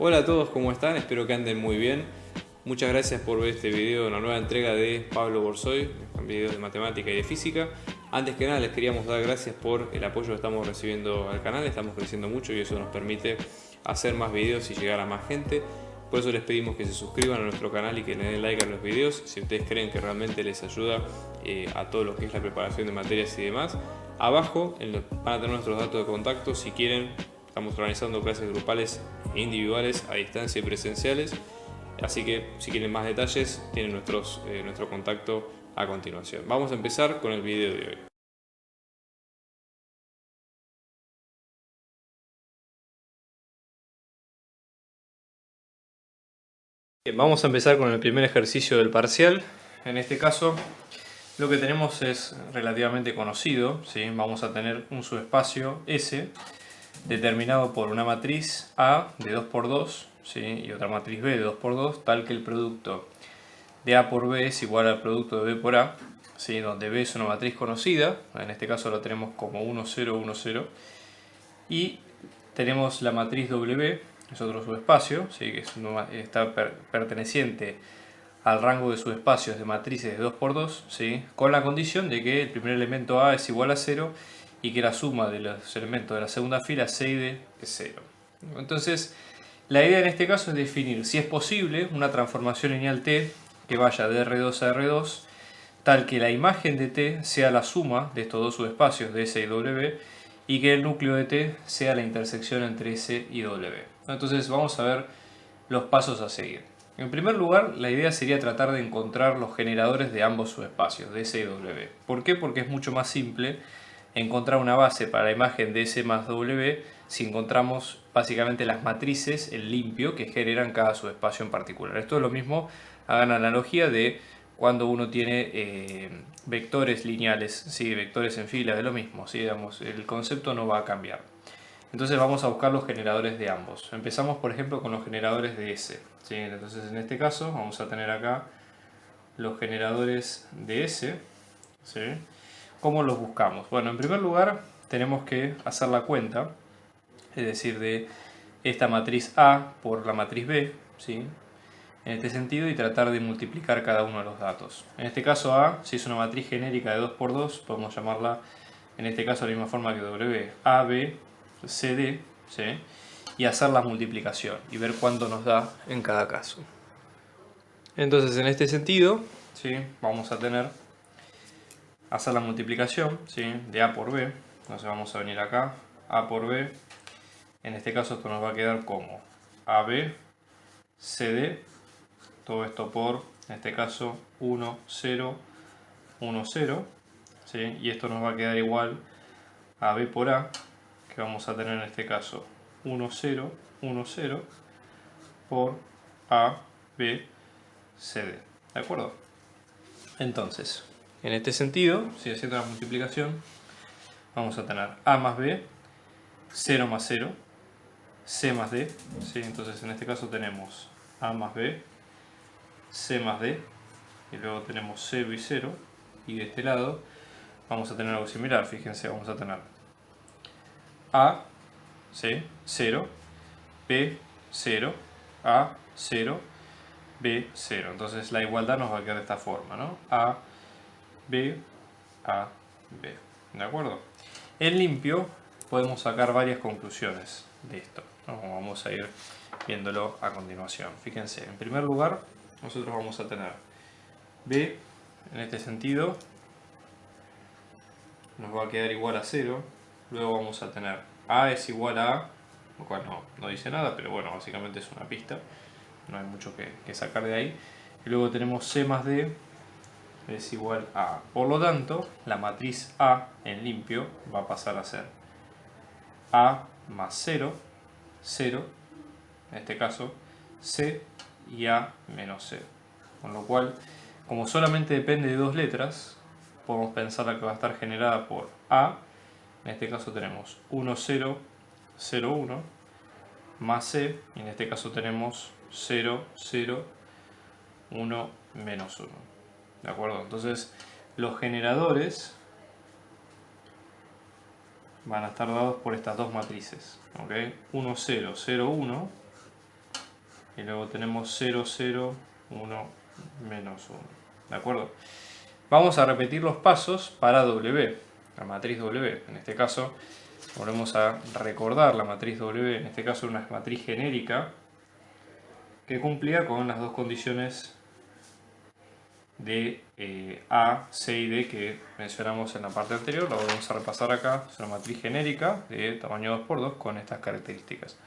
Hola a todos, ¿cómo están? Espero que anden muy bien. Muchas gracias por ver este video, una nueva entrega de Pablo Borsoy, videos de matemática y de física. Antes que nada les queríamos dar gracias por el apoyo que estamos recibiendo al canal, estamos creciendo mucho y eso nos permite hacer más videos y llegar a más gente. Por eso les pedimos que se suscriban a nuestro canal y que le den like a los videos si ustedes creen que realmente les ayuda a todo lo que es la preparación de materias y demás. Abajo van a tener nuestros datos de contacto si quieren. Estamos organizando clases grupales e individuales a distancia y presenciales. Así que si quieren más detalles tienen nuestro contacto a continuación. Vamos a empezar con el video de hoy. Bien, vamos a empezar con el primer ejercicio del parcial. En este caso lo que tenemos es relativamente conocido, ¿sí? Vamos a tener un subespacio S determinado por una matriz A de 2 por 2, ¿sí? Y otra matriz B de 2 por 2, tal que el producto de A por B es igual al producto de B por A, ¿sí? Donde B es una matriz conocida, en este caso lo tenemos como 1, 0, 1, 0, y tenemos la matriz W, es otro subespacio, ¿sí? Que está perteneciente al rango de subespacios de matrices de 2 por 2, ¿sí? Con la condición de que el primer elemento A es igual a 0 y que la suma de los elementos de la segunda fila C y D es 0. Entonces, la idea en este caso es definir si es posible una transformación lineal T que vaya de R2 a R2, tal que la imagen de T sea la suma de estos dos subespacios de S y W y que el núcleo de T sea la intersección entre S y W. Entonces vamos a ver los pasos a seguir. En primer lugar, la idea sería tratar de encontrar los generadores de ambos subespacios, de S y W. ¿Por qué? Porque es mucho más simple encontrar una base para la imagen de S más W si encontramos básicamente las matrices en limpio que generan cada subespacio en particular. Esto es lo mismo, hagan analogía de cuando uno tiene vectores lineales, ¿sí? Vectores en fila, de lo mismo, ¿sí? Digamos, el concepto no va a cambiar. Entonces vamos a buscar los generadores de ambos. Empezamos por ejemplo con los generadores de S, ¿sí? Entonces en este caso vamos a tener acá los generadores de S, ¿sí? ¿Cómo los buscamos? Bueno, en primer lugar tenemos que hacer la cuenta, es decir, de esta matriz A por la matriz B, ¿sí? En este sentido, y tratar de multiplicar cada uno de los datos. En este caso A, si es una matriz genérica de 2 por 2, podemos llamarla en este caso de la misma forma que W, A, B, C, D, ¿sí? Y hacer la multiplicación y ver cuánto nos da en cada caso. Entonces en este sentido, ¿sí? Vamos a hacer la multiplicación, ¿sí? De A por B. Entonces vamos a venir acá, A por B. En este caso esto nos va a quedar como AB, CD, todo esto por, en este caso, 1, 0, 1, 0, ¿sí? Y esto nos va a quedar igual a B por A, que vamos a tener en este caso 1, 0, 1, 0, por A, B, C, D. ¿De acuerdo? Entonces, en este sentido, si haciendo la multiplicación, vamos a tener A más B, 0 más 0, C más D, ¿sí? Entonces en este caso tenemos A más B, C más D, y luego tenemos 0 y 0, y de este lado vamos a tener algo similar, fíjense, vamos a tener A, C, 0, B, 0, A, 0, B, 0. Entonces la igualdad nos va a quedar de esta forma, ¿no? A, B, A, B. ¿De acuerdo? En limpio podemos sacar varias conclusiones de esto, ¿no? Vamos a ir viéndolo a continuación. Fíjense, en primer lugar, nosotros vamos a tener B, en este sentido, nos va a quedar igual a 0. Luego vamos a tener A es igual a A, lo cual no dice nada, pero bueno, básicamente es una pista. No hay mucho que sacar de ahí. Y luego tenemos C más D es igual a A. Por lo tanto, la matriz A en limpio va a pasar a ser A más 0, 0, en este caso C y A menos 0. Con lo cual, como solamente depende de dos letras, podemos pensar que va a estar generada por A. En este caso tenemos 1, 0, 0, 1, más C, y en este caso tenemos 0, 0, 1, menos 1. ¿De acuerdo? Entonces, los generadores van a estar dados por estas dos matrices. ¿Okay? 1, 0, 0, 1 y luego tenemos 0, 0, 1, menos 1. ¿De acuerdo? Vamos a repetir los pasos para W, la matriz W. En este caso, volvemos a recordar la matriz W, en este caso una matriz genérica que cumplía con las dos condiciones de A, C y D que mencionamos en la parte anterior. La volvemos a repasar acá. Es una matriz genérica de tamaño 2×2 con estas características.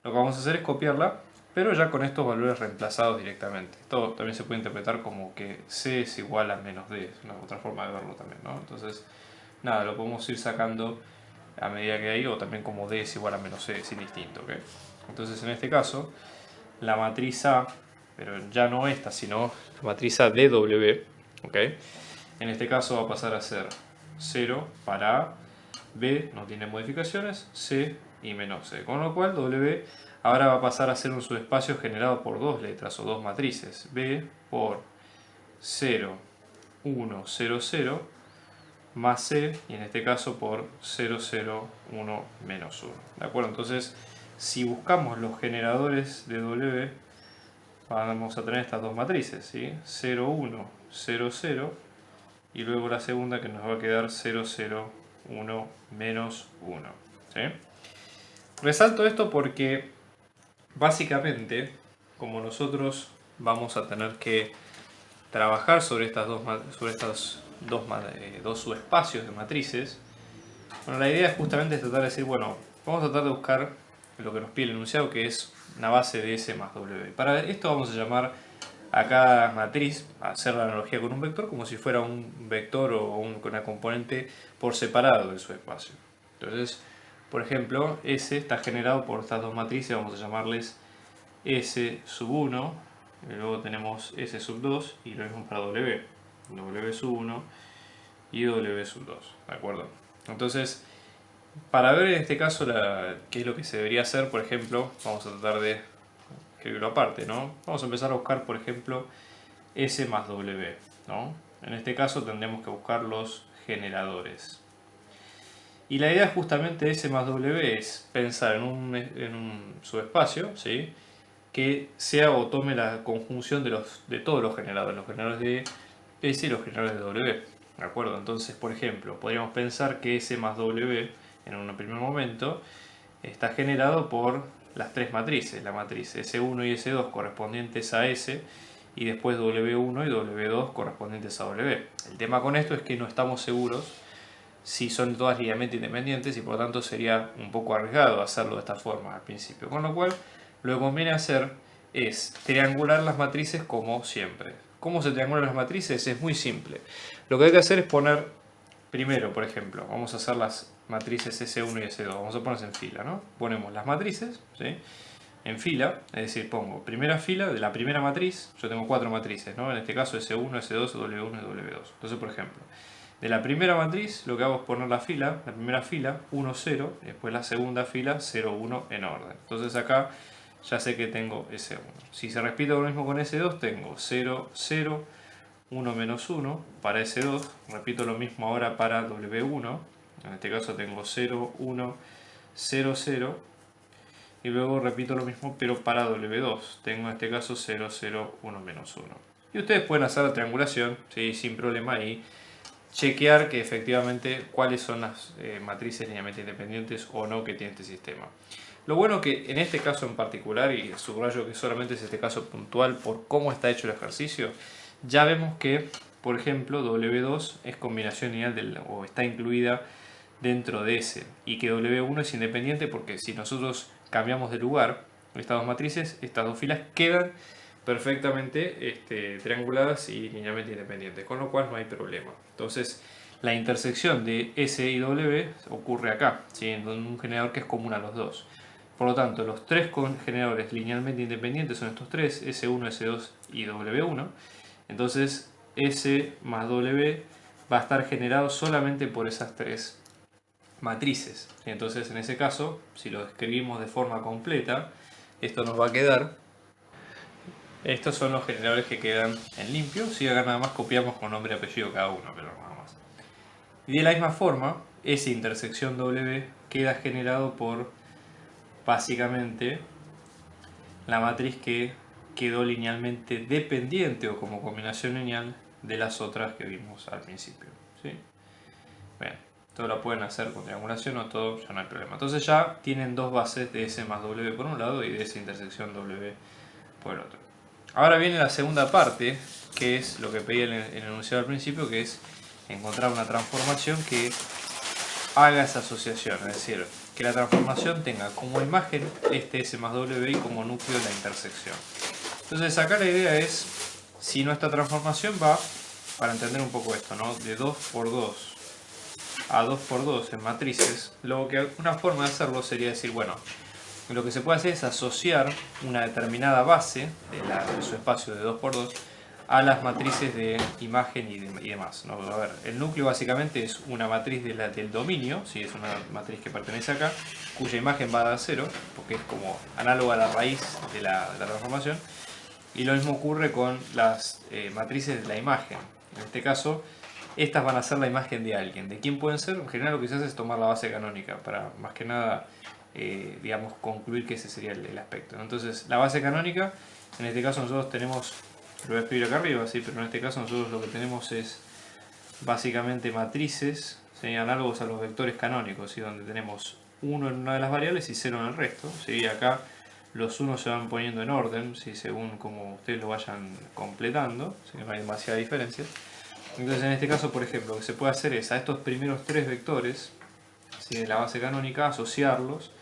Lo que vamos a hacer es copiarla, pero ya con estos valores reemplazados directamente. Esto también se puede interpretar como que C es igual a menos D. Es una otra forma de verlo también, ¿no? Entonces, nada, lo podemos ir sacando a medida que hay, o también como D es igual a menos C, es indistinto, ¿ok? Entonces, en este caso, la matriz A, pero ya no esta, sino la matriz A de W, ¿ok? En este caso va a pasar a ser 0 para A, B no tiene modificaciones, C y menos C. Con lo cual W ahora va a pasar a ser un subespacio generado por dos letras o dos matrices. B por 0, 1, 0, 0 más C, y en este caso por 0, 0, 1, menos 1. ¿De acuerdo? Entonces, si buscamos los generadores de W, vamos a tener estas dos matrices, ¿sí? 0, 1, 0, 0, y luego la segunda que nos va a quedar 0, 0, 1, menos 1. ¿Sí? Resalto esto porque básicamente, como nosotros vamos a tener que trabajar sobre estas dos subespacios de matrices, bueno, la idea es justamente tratar de decir, bueno, vamos a tratar de buscar lo que nos pide el enunciado, que es una base de S más W. Para esto vamos a llamar a cada matriz, a hacer la analogía con un vector, como si fuera un vector o una componente por separado de su espacio. Entonces, por ejemplo, S está generado por estas dos matrices, vamos a llamarles S sub 1, y luego tenemos S sub 2, y lo mismo para W, W sub 1 y W sub 2, ¿de acuerdo? Entonces, para ver en este caso qué es lo que se debería hacer, por ejemplo, vamos a tratar de escribirlo aparte, ¿no? Vamos a empezar a buscar, por ejemplo, S más W, ¿no? En este caso tendremos que buscar los generadores. Y la idea justamente de S más W es pensar en un subespacio, ¿sí? Que sea o tome la conjunción de todos los generadores de S y los generadores de W, ¿de acuerdo? Entonces, por ejemplo, podríamos pensar que S más W en un primer momento está generado por las tres matrices, la matriz S1 y S2 correspondientes a S, y después W1 y W2 correspondientes a W. El tema con esto es que no estamos seguros si son todas linealmente independientes, y por lo tanto sería un poco arriesgado hacerlo de esta forma al principio. Con lo cual, lo que conviene hacer es triangular las matrices como siempre. ¿Cómo se triangulan las matrices? Es muy simple. Lo que hay que hacer es poner, primero, por ejemplo, vamos a hacer las matrices S1 y S2, vamos a ponerlas en fila, ¿no? Ponemos las matrices, ¿sí? En fila, es decir, pongo primera fila de la primera matriz, yo tengo cuatro matrices, ¿no? En este caso S1, S2, W1 y W2. Entonces, por ejemplo, de la primera matriz lo que hago es poner la primera fila, 1, 0, y después la segunda fila, 0, 1 en orden. Entonces acá ya sé que tengo S1. Si se repite lo mismo con S2, tengo 0, 0, 1 menos 1 para S2, repito lo mismo ahora para W1, en este caso tengo 0, 1, 0, 0, y luego repito lo mismo pero para W2, tengo en este caso 0, 0, 1 menos 1. Y ustedes pueden hacer la triangulación, ¿sí? Sin problema, y chequear que efectivamente cuáles son las matrices linealmente independientes o no que tiene este sistema. Lo bueno que en este caso en particular, y subrayo que solamente es este caso puntual por cómo está hecho el ejercicio, ya vemos que, por ejemplo, W2 es combinación lineal o está incluida dentro de S, y que W1 es independiente porque si nosotros cambiamos de lugar estas dos matrices, estas dos filas quedan perfectamente trianguladas y linealmente independientes, con lo cual no hay problema. Entonces, la intersección de S y W ocurre acá, ¿sí? En un generador que es común a los dos. Por lo tanto, los tres generadores linealmente independientes son estos tres, S1, S2 y W1. Entonces, S más W va a estar generado solamente por esas tres matrices. Entonces, en ese caso, si lo escribimos de forma completa, esto nos va a quedar. Estos son los generadores que quedan en limpio. Si acá nada más copiamos con nombre y apellido cada uno, pero nada más. Y de la misma forma, esa intersección W queda generado por básicamente la matriz que quedó linealmente dependiente o como combinación lineal de las otras que vimos al principio, ¿sí? Bien, todo lo pueden hacer con triangulación o todo, ya no hay problema. Entonces ya tienen dos bases de S más W por un lado y de S intersección W por el otro. Ahora viene la segunda parte, que es lo que pedí en el enunciado al principio, que es encontrar una transformación que haga esa asociación, es decir, que la transformación tenga como imagen este S más W y como núcleo la intersección. Entonces acá la idea es, si nuestra transformación va, para entender un poco esto, ¿no? De 2 por 2 a 2 por 2 en matrices, una forma de hacerlo sería decir, bueno, lo que se puede hacer es asociar una determinada base de su espacio de 2 por 2 a las matrices de imagen y demás, ¿no? A ver, el núcleo básicamente es una matriz del dominio, ¿sí? Es una matriz que pertenece acá, cuya imagen va a dar 0, porque es como análoga a la raíz de la transformación. Y lo mismo ocurre con las matrices de la imagen. En este caso, estas van a ser la imagen de alguien. ¿De quién pueden ser? En general lo que se hace es tomar la base canónica para más que nada, digamos, concluir que ese sería el aspecto. Entonces, la base canónica, en este caso nosotros tenemos, lo voy a escribir acá arriba, ¿sí? Pero en este caso nosotros lo que tenemos es básicamente matrices, ¿sí? Análogos a los vectores canónicos, ¿sí? Donde tenemos 1 en una de las variables y 0 en el resto, ¿sí? Acá los unos se van poniendo en orden, ¿sí? Según como ustedes lo vayan completando, ¿sí? No hay demasiada diferencia. Entonces en este caso, por ejemplo, lo que se puede hacer es a estos primeros tres vectores, ¿sí? De la base canónica, asociarlos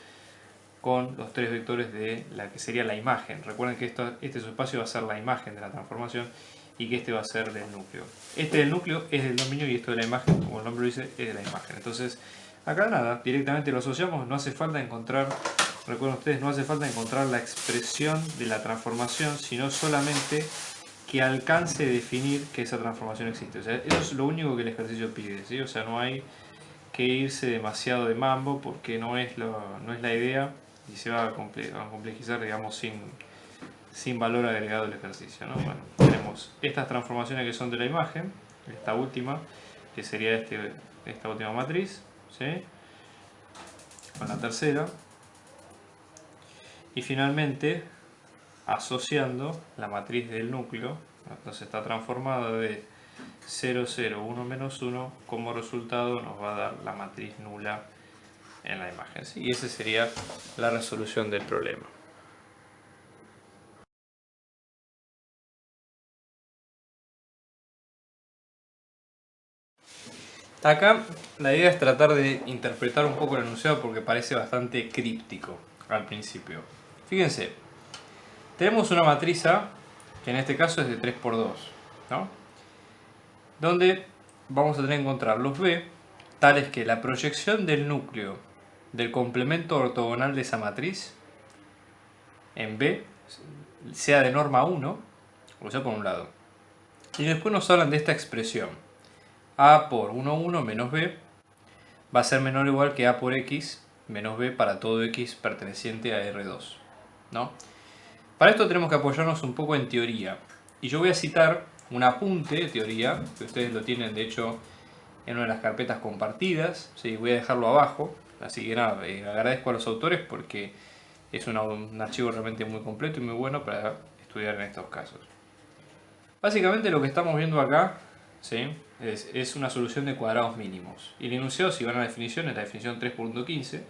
con los tres vectores de la que sería la imagen. Recuerden que este subespacio va a ser la imagen de la transformación y que este va a ser del núcleo. Este del núcleo es del dominio y esto de la imagen, como el nombre lo dice, es de la imagen. Entonces acá nada, directamente lo asociamos, no hace falta encontrar, recuerden ustedes, no hace falta encontrar la expresión de la transformación, sino solamente que alcance a definir que esa transformación existe. O sea, eso es lo único que el ejercicio pide, ¿sí? O sea, no hay que irse demasiado de mambo porque no es la idea y se va a complejizar, digamos, sin valor agregado del ejercicio, ¿no? Bueno, tenemos estas transformaciones que son de la imagen, esta última, que sería esta última matriz, ¿sí? Con la tercera. Y finalmente, asociando la matriz del núcleo, entonces está transformada de 0, 0, 1, menos 1, como resultado nos va a dar la matriz nula en la imagen, ¿sí? Y esa sería la resolución del problema. Acá la idea es tratar de interpretar un poco el enunciado porque parece bastante críptico al principio. Fíjense, tenemos una matriz A, que en este caso es de 3 por 2, ¿no? Donde vamos a tener que encontrar los B, tales que la proyección del núcleo del complemento ortogonal de esa matriz en B sea de norma 1, o sea, por un lado. Y después nos hablan de esta expresión. A por 1, 1 menos B va a ser menor o igual que A por X menos B para todo X perteneciente a R2, ¿no? Para esto tenemos que apoyarnos un poco en teoría. Y yo voy a citar un apunte de teoría, que ustedes lo tienen de hecho en una de las carpetas compartidas, ¿sí? Voy a dejarlo abajo, así que nada, agradezco a los autores porque es un archivo realmente muy completo y muy bueno para estudiar en estos casos. Básicamente lo que estamos viendo acá, ¿sí? es una solución de cuadrados mínimos. Y el enunciado, si van a la definición, es la definición 3.15,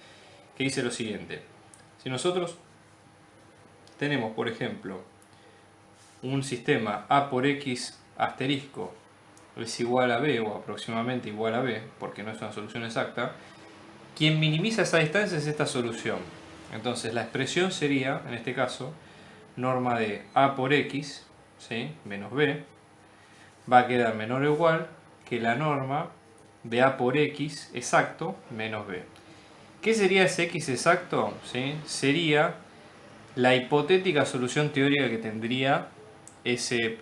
que dice lo siguiente. Si nosotros tenemos, por ejemplo, un sistema A por X asterisco es igual a B o aproximadamente igual a B, porque no es una solución exacta, quien minimiza esa distancia es esta solución. Entonces la expresión sería, en este caso, norma de A por X, ¿sí? Menos B, va a quedar menor o igual que la norma de A por X exacto menos B. ¿Qué sería ese X exacto? ¿Sí? Sería la hipotética solución teórica que tendría ese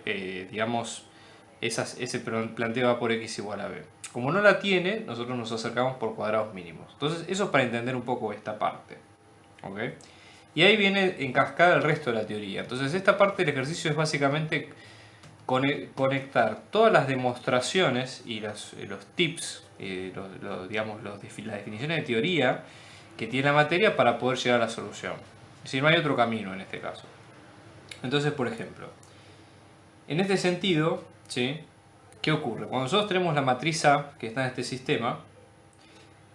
planteo A por X igual a B. Como no la tiene, nosotros nos acercamos por cuadrados mínimos. Entonces eso es para entender un poco esta parte. ¿Okay? Y ahí viene en cascada el resto de la teoría. Entonces esta parte del ejercicio es básicamente conectar todas las demostraciones y los tips, las definiciones de teoría que tiene la materia para poder llegar a la solución. decir, no hay otro camino en este caso. Entonces, por ejemplo, en este sentido, ¿sí? ¿Qué ocurre? Cuando nosotros tenemos la matriz A que está en este sistema,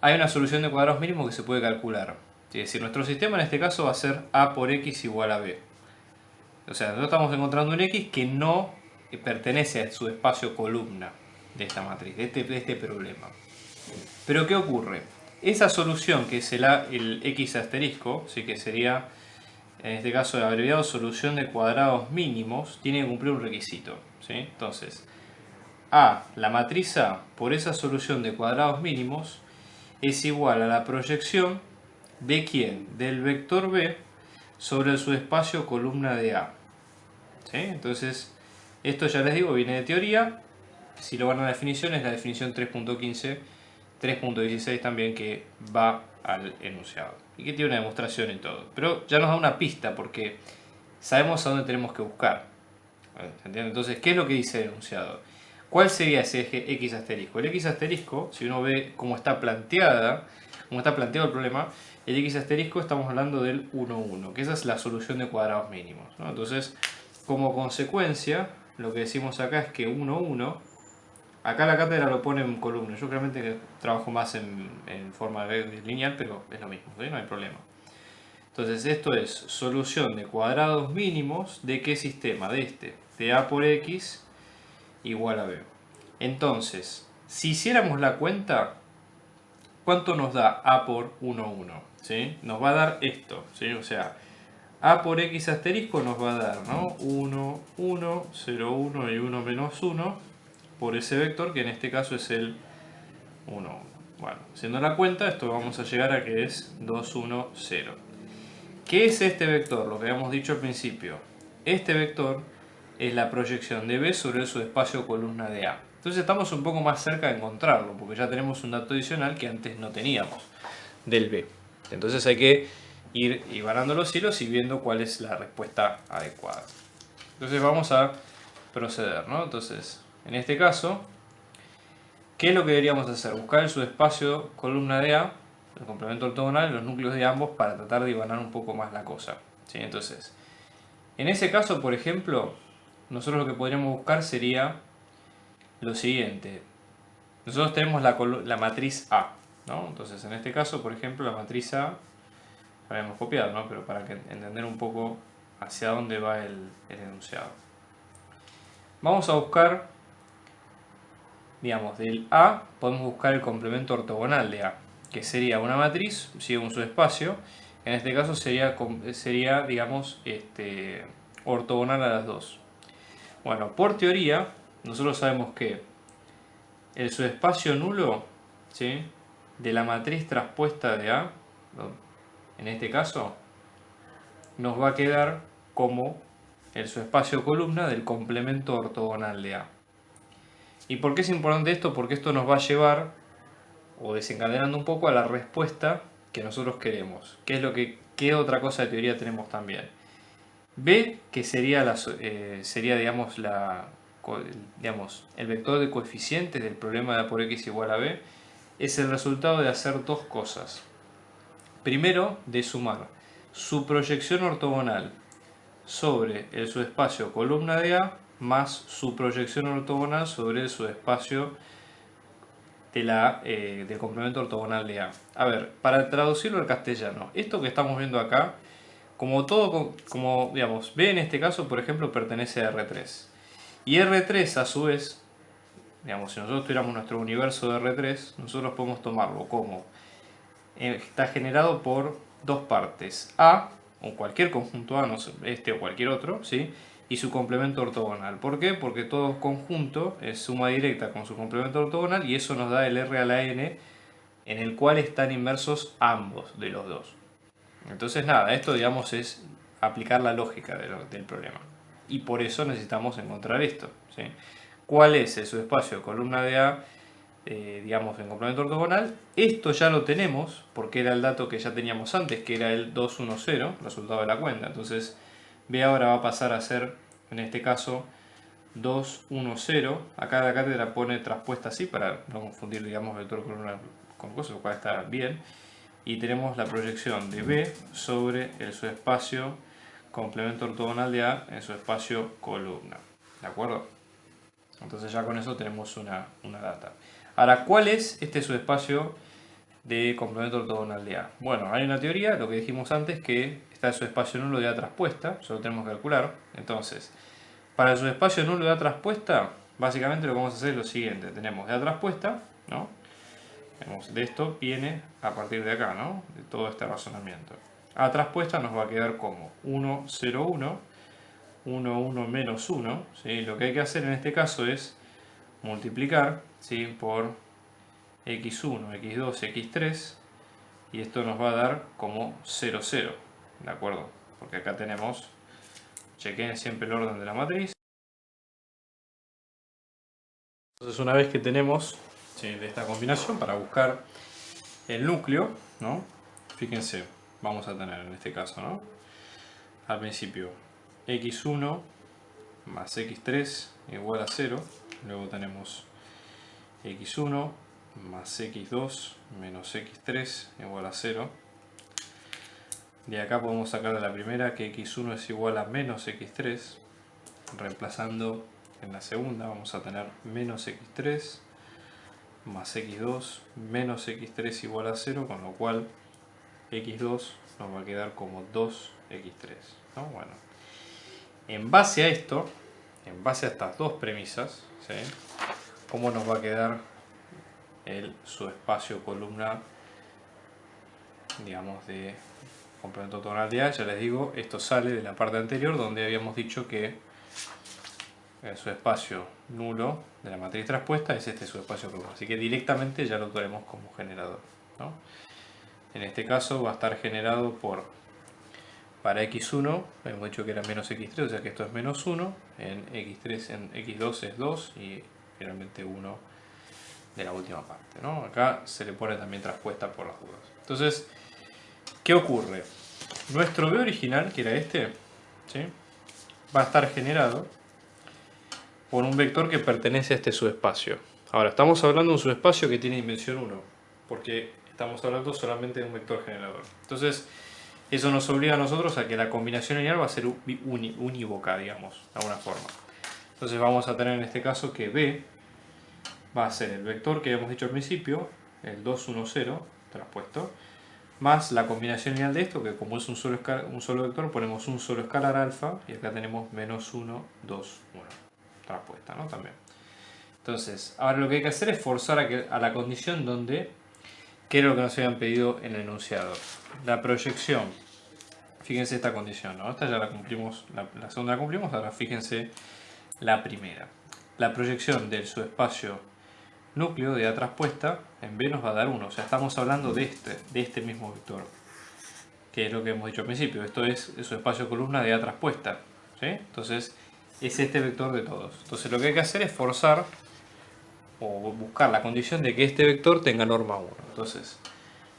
hay una solución de cuadrados mínimos que se puede calcular. Es decir, nuestro sistema en este caso va a ser A por X igual a B. O sea, nosotros estamos encontrando un X que no pertenece a su espacio columna de esta matriz, de este problema. Pero ¿qué ocurre? Esa solución, que es el X asterisco, ¿sí? Que sería, en este caso, el abreviado solución de cuadrados mínimos, tiene que cumplir un requisito, ¿sí? Entonces, la matriz A por esa solución de cuadrados mínimos es igual a la proyección de ¿quién? Del vector B sobre el subespacio columna de A. ¿Sí? Entonces, esto ya les digo, viene de teoría. Si lo van a la definición, es la definición 3.15, 3.16 también, que va al enunciado. Y que tiene una demostración y todo. Pero ya nos da una pista porque sabemos a dónde tenemos que buscar. ¿Entienden? Entonces, ¿qué es lo que dice el enunciado? ¿Cuál sería ese eje X asterisco? El X asterisco, si uno ve cómo está planteado el problema, el X asterisco estamos hablando del 1, 1, que esa es la solución de cuadrados mínimos, ¿no? Entonces, como consecuencia, lo que decimos acá es que 1, 1, acá la cátedra lo pone en columna, yo realmente trabajo más en forma lineal, pero es lo mismo, ¿sí? No hay problema. Entonces, esto es solución de cuadrados mínimos de ¿qué sistema? De este, de A por X igual a B. Entonces, si hiciéramos la cuenta, ¿cuánto nos da A por 1, 1? ¿Sí? Nos va a dar esto, ¿sí? O sea, A por X asterisco nos va a dar, ¿no? 1, 1, 0, 1 y 1 menos 1 por ese vector, que en este caso es el 1, 1. Bueno, haciendo la cuenta, esto vamos a llegar a que es 2, 1, 0. ¿Qué es este vector? Lo que habíamos dicho al principio. Este vector es la proyección de B sobre el subespacio columna de A. Entonces estamos un poco más cerca de encontrarlo, porque ya tenemos un dato adicional que antes no teníamos del B. Entonces hay que ir ibarando los hilos y viendo cuál es la respuesta adecuada. Entonces vamos a proceder, ¿no? Entonces, en este caso, ¿qué es lo que deberíamos hacer? Buscar el subespacio columna de A, el complemento ortogonal, los núcleos de ambos, para tratar de ibanar un poco más la cosa, ¿sí? Entonces, en ese caso, por ejemplo, nosotros lo que podríamos buscar sería lo siguiente. Nosotros tenemos la matriz A, ¿no? Entonces, en este caso, por ejemplo, la matriz A, la hemos copiado, ¿no? Pero para entender un poco hacia dónde va el enunciado. Vamos a buscar, digamos, del A podemos buscar el complemento ortogonal de A, que sería una matriz, sigue un subespacio. En este caso sería digamos, ortogonal a las dos. Bueno, por teoría, nosotros sabemos que el subespacio nulo, ¿sí?, de la matriz traspuesta de A, en este caso, nos va a quedar como el subespacio columna del complemento ortogonal de A. ¿Y por qué es importante esto? Porque esto nos va a llevar, o desencadenando un poco, a la respuesta que nosotros queremos. ¿Qué otra cosa de teoría tenemos también? B, que sería digamos, el vector de coeficientes del problema de A por X igual a B, es el resultado de hacer dos cosas. Primero, de sumar su proyección ortogonal sobre el subespacio columna de A más su proyección ortogonal sobre el subespacio del complemento ortogonal de A. A ver, para traducirlo al castellano, esto que estamos viendo acá, como digamos, B en este caso, por ejemplo, pertenece a R3. Y R3 a su vez, digamos, si nosotros tuviéramos nuestro universo de R3, nosotros podemos tomarlo como está generado por dos partes, A, o cualquier conjunto A, no sé, este o cualquier otro, ¿sí?, y su complemento ortogonal. ¿Por qué? Porque todo conjunto es suma directa con su complemento ortogonal y eso nos da el R a la n en el cual están inmersos ambos de los dos. Entonces nada, esto digamos es aplicar la lógica del problema. Y por eso necesitamos encontrar esto, ¿sí? ¿Cuál es el subespacio columna de A, digamos, en complemento ortogonal? Esto ya lo tenemos porque era el dato que ya teníamos antes, que era el 210, resultado de la cuenta. Entonces B ahora va a pasar a ser, en este caso, 210. Acá la cátedra pone traspuesta así para no confundir, digamos, vector columna con cosas, lo cual está bien. y tenemos la proyección de B sobre el subespacio complemento ortogonal de A en su espacio columna. ¿De acuerdo? Entonces ya con eso tenemos una data. Ahora, ¿cuál es este subespacio de complemento ortogonal de A? Bueno, hay una teoría, lo que dijimos antes, que está el subespacio nulo de A traspuesta, eso lo tenemos que calcular. Entonces, para el subespacio nulo de A traspuesta, básicamente lo que vamos a hacer es lo siguiente. Tenemos de A traspuesta, ¿no? De esto viene a partir de acá, ¿no? De todo este razonamiento. A traspuesta nos va a quedar como 1, 0, 1, 1, 1, menos 1. ¿Sí? Lo que hay que hacer en este caso es multiplicar, ¿sí?, por x1, x2, x3, y esto nos va a dar como 0, 0. ¿De acuerdo? Porque acá tenemos, chequen siempre el orden de la matriz. Entonces, una vez que tenemos, ¿sí?, de esta combinación para buscar el núcleo, ¿no? Fíjense, vamos a tener en este caso, ¿no?, al principio x1 más x3 igual a 0, luego tenemos x1 más x2 menos x3 igual a 0. De acá podemos sacar de la primera que x1 es igual a menos x3, reemplazando en la segunda vamos a tener menos x3 más x2 menos x3 igual a 0, con lo cual x2 nos va a quedar como 2x3, ¿no? Bueno, en base a esto, en base a estas dos premisas, ¿sí?, ¿cómo nos va a quedar el subespacio columna, digamos, de complemento ortogonal de A? Ya les digo, esto sale de la parte anterior donde habíamos dicho que el subespacio nulo de la matriz traspuesta es este subespacio columna, así que directamente ya lo tenemos como generador, ¿no? En este caso va a estar generado por, para x1, hemos dicho que era menos x3, o sea que esto es menos 1, en x3, en x2 es 2 y finalmente 1 de la última parte, ¿no? Acá se le pone también traspuesta por las dudas. Entonces, ¿qué ocurre? Nuestro B original, que era este, ¿sí?, va a estar generado por un vector que pertenece a este subespacio. Ahora, estamos hablando de un subespacio que tiene dimensión 1, porque estamos hablando solamente de un vector generador. Entonces, eso nos obliga a nosotros a que la combinación lineal va a ser unívoca, digamos, de alguna forma. Entonces vamos a tener en este caso que B va a ser el vector que habíamos dicho al principio, el 2, 1, 0, traspuesto, más la combinación lineal de esto, que como es un solo vector, ponemos un solo escalar alfa, y acá tenemos menos 1, 2, 1, traspuesta, ¿no? También. Entonces, ahora lo que hay que hacer es forzar a la condición donde, ¿qué era lo que nos habían pedido en el enunciado? La proyección. Fíjense esta condición, ¿no? Esta ya la cumplimos, la segunda la cumplimos, ahora fíjense la primera. La proyección del subespacio núcleo de A traspuesta en B nos va a dar 1, o sea, estamos hablando de este mismo vector, que es lo que hemos dicho al principio. Esto es el subespacio columna de A traspuesta, ¿sí? Entonces, es este vector de todos. Entonces, lo que hay que hacer es forzar o buscar la condición de que este vector tenga norma 1. Entonces,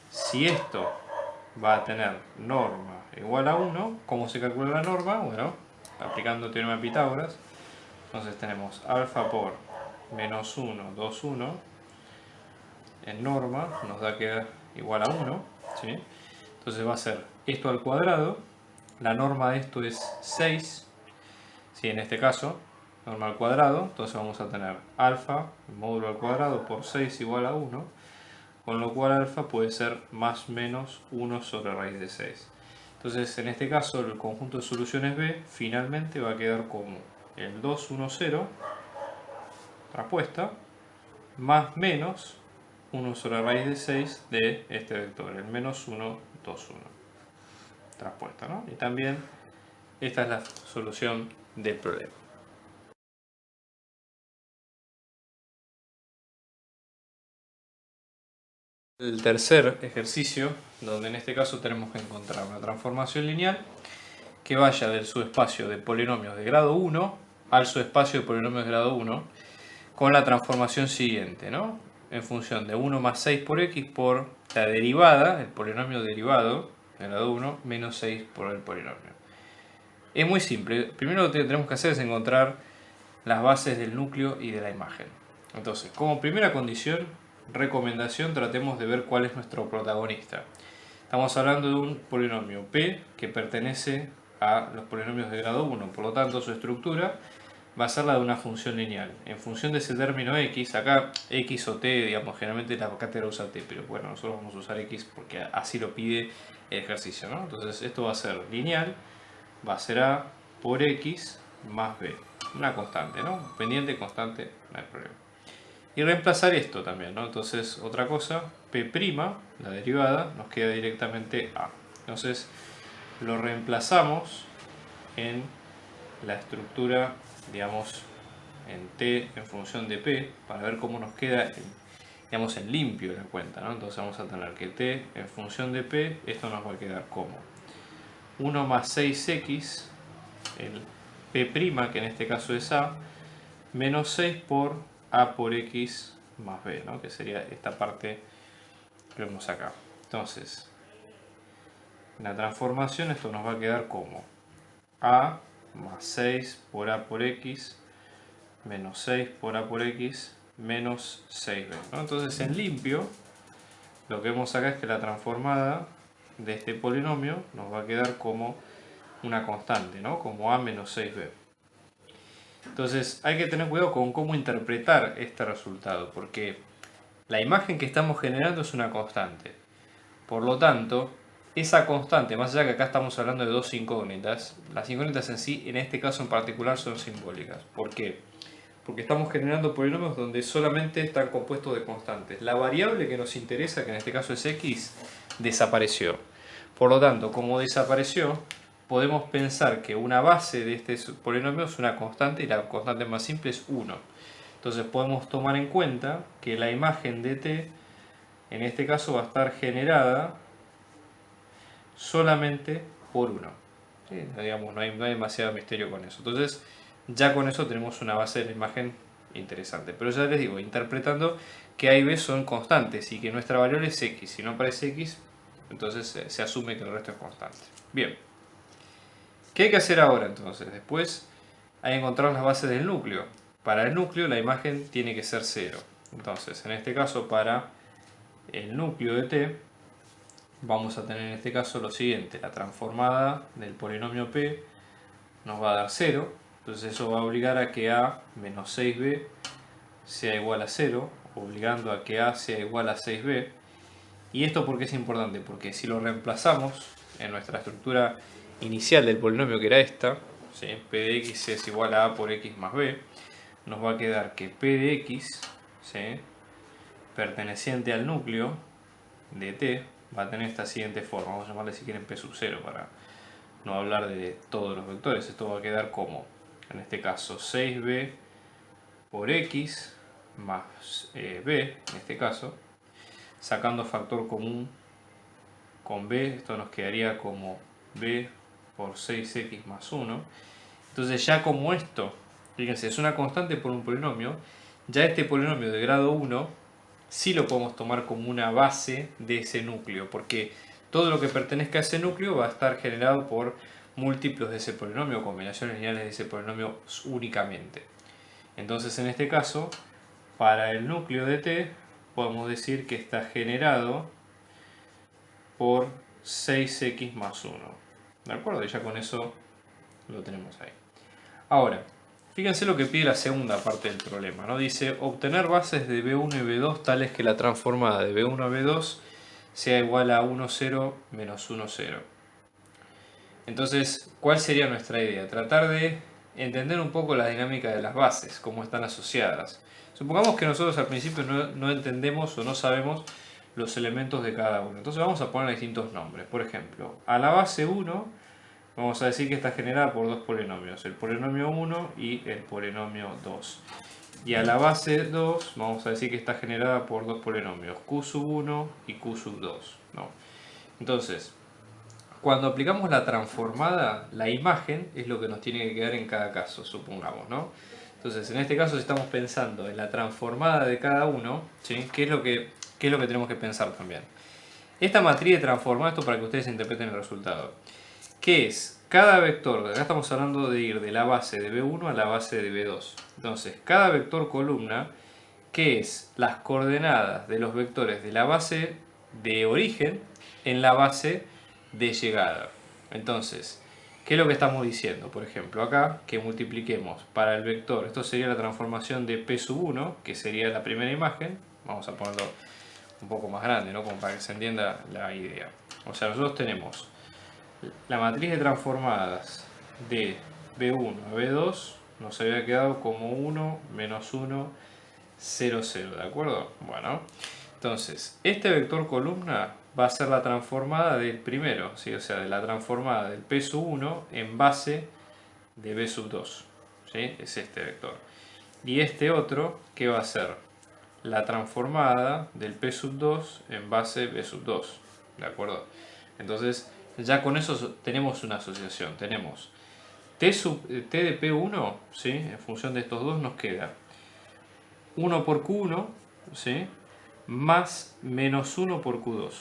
si esto va a tener norma igual a 1, ¿cómo se calcula la norma? Bueno, aplicando el teorema de Pitágoras. Entonces tenemos alfa por menos 1, 2, 1 en norma, nos da que es igual a 1, ¿sí? Entonces va a ser esto al cuadrado, la norma de esto es 6, ¿sí?, en este caso, norma al cuadrado, entonces vamos a tener alfa, módulo al cuadrado por 6 igual a 1, con lo cual alfa puede ser más o menos 1 sobre raíz de 6. Entonces, en este caso, el conjunto de soluciones B finalmente va a quedar como el 2, 1, 0, traspuesta, más menos 1 sobre raíz de 6 de este vector, el menos 1, 2, 1, traspuesta, ¿no? Y también esta es la solución del problema. El tercer ejercicio, donde en este caso tenemos que encontrar una transformación lineal que vaya del subespacio de polinomios de grado 1 al subespacio de polinomios de grado 1 con la transformación siguiente, ¿no? En función de 1 más 6 por x por la derivada, el polinomio derivado de grado 1, menos 6 por el polinomio. Es muy simple. Primero lo que tenemos que hacer es encontrar las bases del núcleo y de la imagen. Entonces, como primera condición, recomendación, tratemos de ver cuál es nuestro protagonista. Estamos hablando de un polinomio P que pertenece a los polinomios de grado 1, por lo tanto su estructura va a ser la de una función lineal. En función de ese término x, acá x o t, digamos, generalmente la cátedra usa t, pero bueno, nosotros vamos a usar x porque así lo pide el ejercicio, ¿no? Entonces esto va a ser lineal, va a ser a por x más b, una constante, ¿no? Pendiente, constante, no hay problema. Y reemplazar esto también, ¿no? Entonces otra cosa, p', la derivada, nos queda directamente a. Entonces lo reemplazamos en la estructura, digamos, en t en función de p, para ver cómo nos queda, digamos, en limpio la cuenta, ¿no? Entonces vamos a tener que t en función de p, esto nos va a quedar como 1 más 6x, el p', que en este caso es a, menos 6 por a por x más b, ¿no? Que sería esta parte que vemos acá. Entonces, en la transformación esto nos va a quedar como a más 6 por a por x menos 6 por a por x menos 6b, ¿no? Entonces en limpio lo que vemos acá es que la transformada de este polinomio nos va a quedar como una constante, ¿no? Como a menos 6b. Entonces hay que tener cuidado con cómo interpretar este resultado, porque la imagen que estamos generando es una constante. Por lo tanto, esa constante, más allá que acá estamos hablando de dos incógnitas, las incógnitas en sí, en este caso en particular, son simbólicas. ¿Por qué? Porque estamos generando polinomios donde solamente están compuestos de constantes. La variable que nos interesa, que en este caso es x, desapareció. Por lo tanto, como desapareció, podemos pensar que una base de este polinomio es una constante y la constante más simple es 1. Entonces podemos tomar en cuenta que la imagen de t, en este caso, va a estar generada solamente por 1. ¿Sí? Digamos, no hay demasiado misterio con eso. Entonces, ya con eso tenemos una base de la imagen interesante. Pero ya les digo, interpretando que a y b son constantes y que nuestra variable es x. Si no aparece x, entonces se asume que el resto es constante. Bien. ¿Qué hay que hacer ahora entonces? Después hay que encontrar las bases del núcleo. Para el núcleo la imagen tiene que ser 0. Entonces, en este caso, para el núcleo de t, vamos a tener en este caso lo siguiente. La transformada del polinomio p nos va a dar 0. Entonces eso va a obligar a que a menos 6b sea igual a 0, obligando a que a sea igual a 6b. ¿Y esto por qué es importante? Porque si lo reemplazamos en nuestra estructura inicial del polinomio, que era esta, ¿sí? P de x es igual a por x más b, nos va a quedar que P de x, ¿sí?, perteneciente al núcleo de t, va a tener esta siguiente forma. Vamos a llamarle, si quieren, P sub 0 para no hablar de todos los vectores. Esto va a quedar como, en este caso, 6b por x más b, en este caso, sacando factor común con b, esto nos quedaría como b por 6x más 1. Entonces ya como esto, fíjense, es una constante por un polinomio, ya este polinomio de grado 1 sí lo podemos tomar como una base de ese núcleo, porque todo lo que pertenezca a ese núcleo va a estar generado por múltiplos de ese polinomio, combinaciones lineales de ese polinomio únicamente. Entonces en este caso, para el núcleo de t, podemos decir que está generado por 6x más 1. ¿De acuerdo? Y ya con eso lo tenemos ahí. Ahora, fíjense lo que pide la segunda parte del problema, ¿no? Dice, obtener bases de B1 y B2 tales que la transformada de B1 a B2 sea igual a 1, 0 menos 1, 0. Entonces, ¿cuál sería nuestra idea? Tratar de entender un poco la dinámica de las bases, cómo están asociadas. Supongamos que nosotros al principio no entendemos o no sabemos los elementos de cada uno. Entonces vamos a poner distintos nombres. Por ejemplo, a la base 1 vamos a decir que está generada por dos polinomios, el polinomio 1 y el polinomio 2. Y a la base 2 vamos a decir que está generada por dos polinomios, q sub 1 y q sub 2. ¿No? Entonces, cuando aplicamos la transformada, la imagen es lo que nos tiene que quedar en cada caso, supongamos, ¿no? Entonces, en este caso, si estamos pensando en la transformada de cada uno, ¿sí?, ¿qué es lo que tenemos que pensar también? Esta matriz de transformada, esto para que ustedes interpreten el resultado. ¿Qué es? Cada vector, acá estamos hablando de ir de la base de B1 a la base de B2. Entonces, cada vector columna, ¿qué es? Las coordenadas de los vectores de la base de origen en la base de llegada. Entonces, ¿qué es lo que estamos diciendo? Por ejemplo, acá que multipliquemos para el vector, esto sería la transformación de P sub 1, que sería la primera imagen. Vamos a ponerlo un poco más grande, ¿no? Como para que se entienda la idea. O sea, nosotros tenemos la matriz de transformadas de B1 a B2, nos había quedado como 1, menos 1, 0, 0, ¿de acuerdo? Bueno, entonces, este vector columna va a ser la transformada del primero, ¿sí? O sea, de la transformada del P sub 1 en base de B sub 2, ¿sí? Es este vector. Y este otro, ¿qué va a ser? La transformada del P sub 2 en base B sub 2, ¿de acuerdo? Entonces, ya con eso tenemos una asociación. Tenemos T de P1, ¿sí? En función de estos dos nos queda 1 por Q1, ¿sí? Más menos 1 por Q2.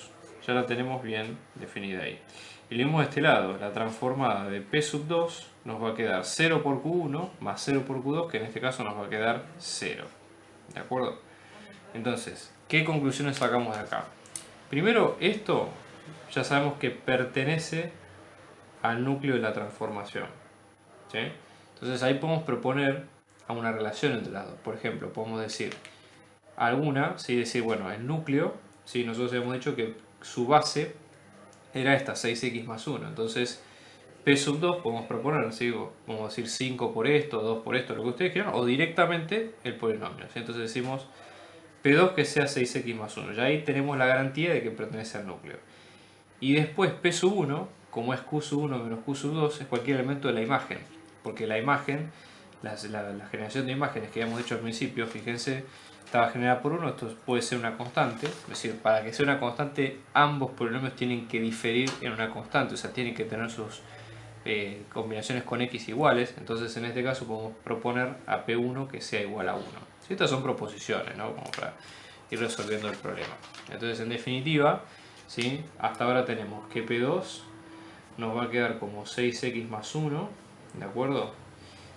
Ya la tenemos bien definida ahí. Y lo mismo de este lado, la transformada de P sub 2 nos va a quedar 0 por Q1 más 0 por Q2, que en este caso nos va a quedar 0. ¿De acuerdo? Entonces, ¿qué conclusiones sacamos de acá? Primero, esto ya sabemos que pertenece al núcleo de la transformación, ¿sí? Entonces ahí podemos proponer a una relación entre las dos. Por ejemplo, podemos decir alguna, ¿sí? Decir, bueno, el núcleo, ¿sí? Nosotros hemos dicho que su base era esta, 6x más 1. Entonces, P sub 2 podemos proponer, ¿sí? Vamos a decir 5 por esto, 2 por esto, lo que ustedes quieran, o directamente el polinomio, ¿sí? Entonces decimos P2 que sea 6x más 1. Ya ahí tenemos la garantía de que pertenece al núcleo. Y después P sub 1, como es Q sub 1 menos Q sub 2, es cualquier elemento de la imagen. Porque la imagen, la generación de imágenes que habíamos hecho al principio, fíjense, estaba generada por 1, esto puede ser una constante. Es decir, para que sea una constante, ambos polinomios tienen que diferir en una constante, o sea, tienen que tener sus combinaciones con x iguales. Entonces, en este caso, podemos proponer a P1 que sea igual a 1. ¿Sí? Estas son proposiciones, ¿no? Como para ir resolviendo el problema. Entonces, en definitiva, ¿sí? Hasta ahora tenemos que P2 nos va a quedar como 6x más 1, ¿de acuerdo?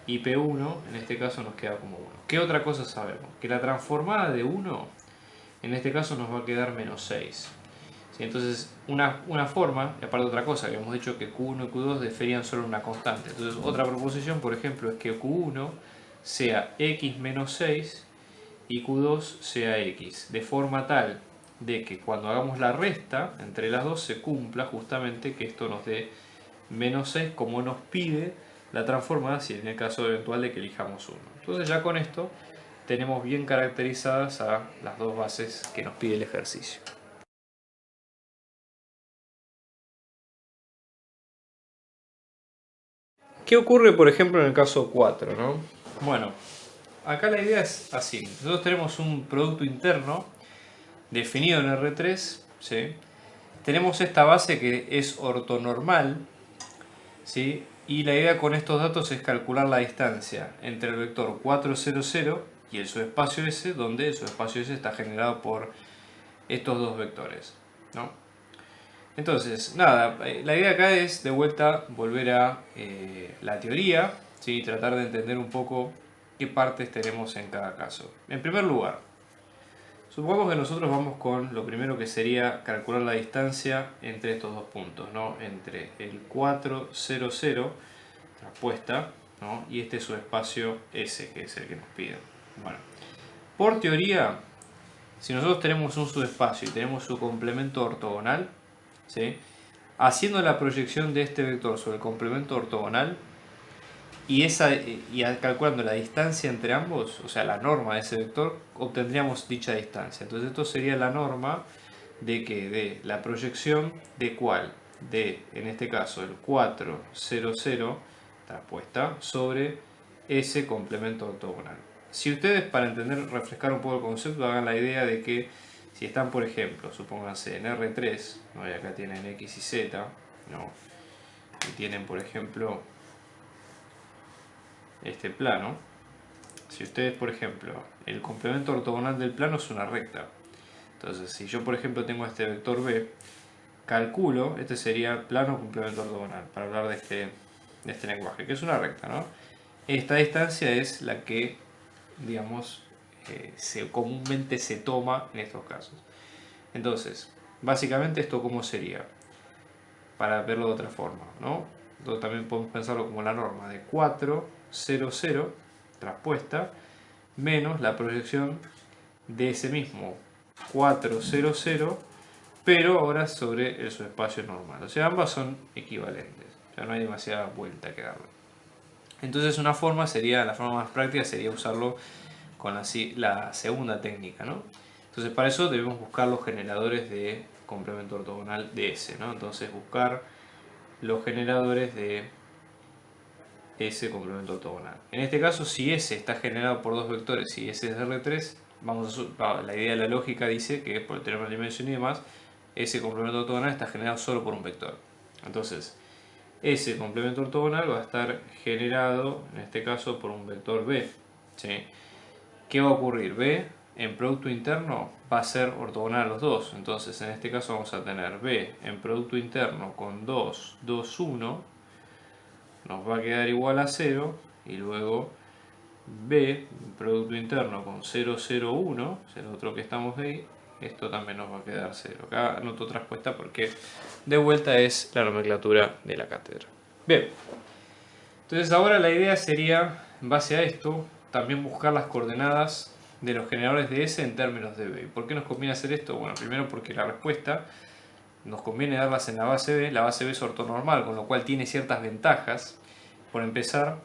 Y P1 en este caso nos queda como 1. ¿Qué otra cosa sabemos? Que la transformada de 1 en este caso nos va a quedar menos 6. ¿Sí? Entonces una forma, y aparte otra cosa, que hemos dicho que Q1 y Q2 diferían solo una constante. Entonces otra proposición, por ejemplo, es que Q1 sea x menos 6 y Q2 sea x, de forma tal de que cuando hagamos la resta entre las dos se cumpla justamente que esto nos dé menos 6 como nos pide la transformada, si en el caso eventual de que elijamos 1. Entonces ya con esto tenemos bien caracterizadas a las dos bases que nos pide el ejercicio. ¿Qué ocurre, por ejemplo, en el caso 4, ¿no? Bueno, acá la idea es así. Nosotros tenemos un producto interno definido en R3, ¿sí? Tenemos esta base que es ortonormal, ¿sí? Y la idea con estos datos es calcular la distancia entre el vector 4, 0, 0 y el subespacio S, donde el subespacio S está generado por estos dos vectores, ¿no? Entonces, nada, la idea acá es de vuelta volver a la teoría, ¿sí? Tratar de entender un poco qué partes tenemos en cada caso. En primer lugar, supongamos que nosotros vamos con lo primero que sería calcular la distancia entre estos dos puntos, ¿no? Entre el 4, 0, 0, traspuesta, ¿no? Y este subespacio S, que es el que nos piden. Bueno, por teoría, si nosotros tenemos un subespacio y tenemos su complemento ortogonal, ¿sí? Haciendo la proyección de este vector sobre el complemento ortogonal y calculando la distancia entre ambos, o sea la norma de ese vector, obtendríamos dicha distancia. Entonces esto sería la norma de que de la proyección de cuál, de en este caso el 4, 0, 0 traspuesta sobre ese complemento ortogonal. Si ustedes, para entender, refrescar un poco el concepto, hagan la idea de que si están, por ejemplo, supónganse en R3, ¿no? Y acá tienen X y Z, ¿no? Y tienen, por ejemplo, este plano. Si ustedes, por ejemplo, el complemento ortogonal del plano es una recta. Entonces, si yo, por ejemplo, tengo este vector B, calculo, este sería plano complemento ortogonal, para hablar de este lenguaje, que es una recta, ¿no? Esta distancia es la que, digamos, comúnmente se toma en estos casos. Entonces, básicamente esto cómo sería, para verlo de otra forma, ¿no? Entonces también podemos pensarlo como la norma de 4, 0, 0, traspuesta, menos la proyección de ese mismo 4, 0, 0, pero ahora sobre el subespacio normal. O sea, ambas son equivalentes, o sea, no hay demasiada vuelta que darle. Entonces una forma sería, la forma más práctica sería usarlo con la segunda técnica, ¿no? Entonces para eso debemos buscar los generadores de complemento ortogonal de S, ¿no? Entonces buscar los generadores de S complemento ortogonal. En este caso, si S está generado por dos vectores y S es R3, la idea de la lógica dice que por el teorema de dimensión y demás, S complemento ortogonal está generado solo por un vector. Entonces, ese complemento ortogonal va a estar generado, en este caso, por un vector B. ¿Sí? ¿Qué va a ocurrir? B en producto interno va a ser ortogonal a los dos. Entonces, en este caso vamos a tener B en producto interno con 2, 2, 1. Nos va a quedar igual a 0. Y luego B en producto interno con 0, 0, 1. Es el otro que estamos ahí. Esto también nos va a quedar 0. Acá anoto otra respuesta porque de vuelta es la nomenclatura de la cátedra. Bien, entonces ahora la idea sería, en base a esto, también buscar las coordenadas de los generadores de S en términos de B. ¿Por qué nos conviene hacer esto? Bueno, primero porque la respuesta nos conviene darlas en la base B. La base B es ortonormal, con lo cual tiene ciertas ventajas. Por empezar,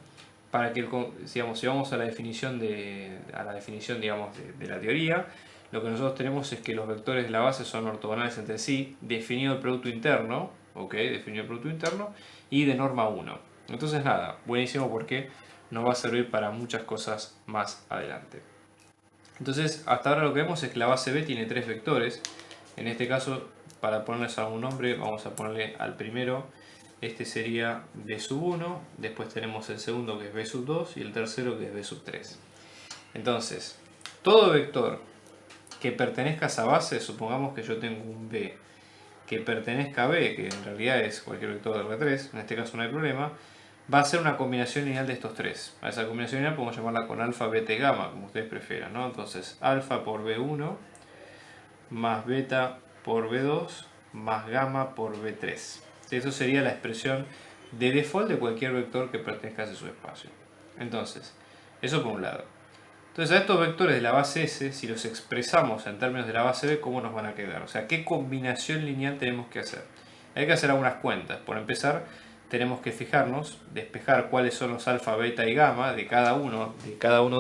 para que, digamos, si vamos a la definición, digamos, de la teoría, lo que nosotros tenemos es que los vectores de la base son ortogonales entre sí, definido el producto interno, ¿ok? Definido el producto interno, y de norma 1. Entonces nada, buenísimo porque nos va a servir para muchas cosas más adelante. Entonces, hasta ahora lo que vemos es que la base B tiene tres vectores. En este caso, para ponerles algún nombre, vamos a ponerle al primero, este sería B sub 1, después tenemos el segundo que es B sub 2 y el tercero que es B sub 3. Entonces, todo vector que pertenezca a esa base, supongamos que yo tengo un B que pertenezca a B, que en realidad es cualquier vector de R3, en este caso no hay problema, va a ser una combinación lineal de estos tres. A esa combinación lineal podemos llamarla con alfa, beta y gamma, como ustedes prefieran, ¿no? Entonces, alfa por B1 más beta por B2 más gamma por B3. Eso sería la expresión de default de cualquier vector que pertenezca a ese subespacio. Entonces, eso por un lado. Entonces a estos vectores de la base S, si los expresamos en términos de la base B, ¿cómo nos van a quedar? O sea, ¿qué combinación lineal tenemos que hacer? Hay que hacer algunas cuentas. Por empezar, tenemos que fijarnos, despejar cuáles son los alfa, beta y gamma de cada uno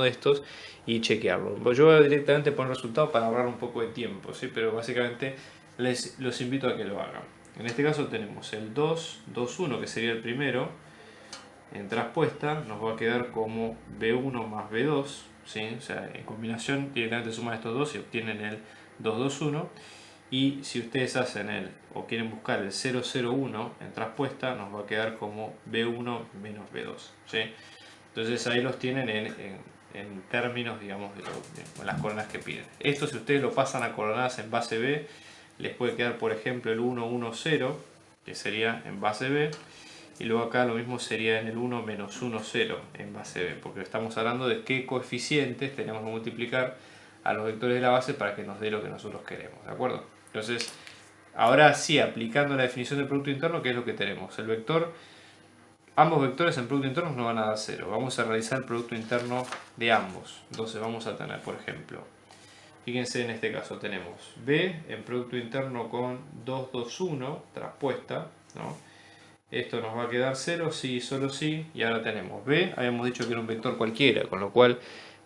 de estos y chequearlo. Yo voy a directamente poner resultado para ahorrar un poco de tiempo, ¿sí? Pero básicamente los invito a que lo hagan. En este caso tenemos el 2, 2, 1, que sería el primero. En traspuesta nos va a quedar como B1 más B2, ¿sí? O sea, en combinación directamente suman estos dos y obtienen el 2, 2, 1. Y si ustedes hacen o quieren buscar el 0, 0, 1 en traspuesta, nos va a quedar como B1 menos B2, ¿sí? Entonces ahí los tienen en términos, digamos, de las coordenadas que piden. Esto, si ustedes lo pasan a coordenadas en base B, les puede quedar, por ejemplo, el 1, 1, 0, que sería en base B. Y luego acá lo mismo sería en el 1 menos 1, 0 en base B, porque estamos hablando de qué coeficientes tenemos que multiplicar a los vectores de la base para que nos dé lo que nosotros queremos, ¿de acuerdo? Entonces, ahora sí, aplicando la definición del producto interno, ¿qué es lo que tenemos? El vector, ambos vectores en producto interno nos van a dar 0. Vamos a realizar el producto interno de ambos. Entonces vamos a tener, por ejemplo, fíjense en este caso, tenemos B en producto interno con 2, 2, 1, traspuesta, ¿no? Esto nos va a quedar 0, sí, solo sí. Y ahora tenemos B, habíamos dicho que era un vector cualquiera, con lo cual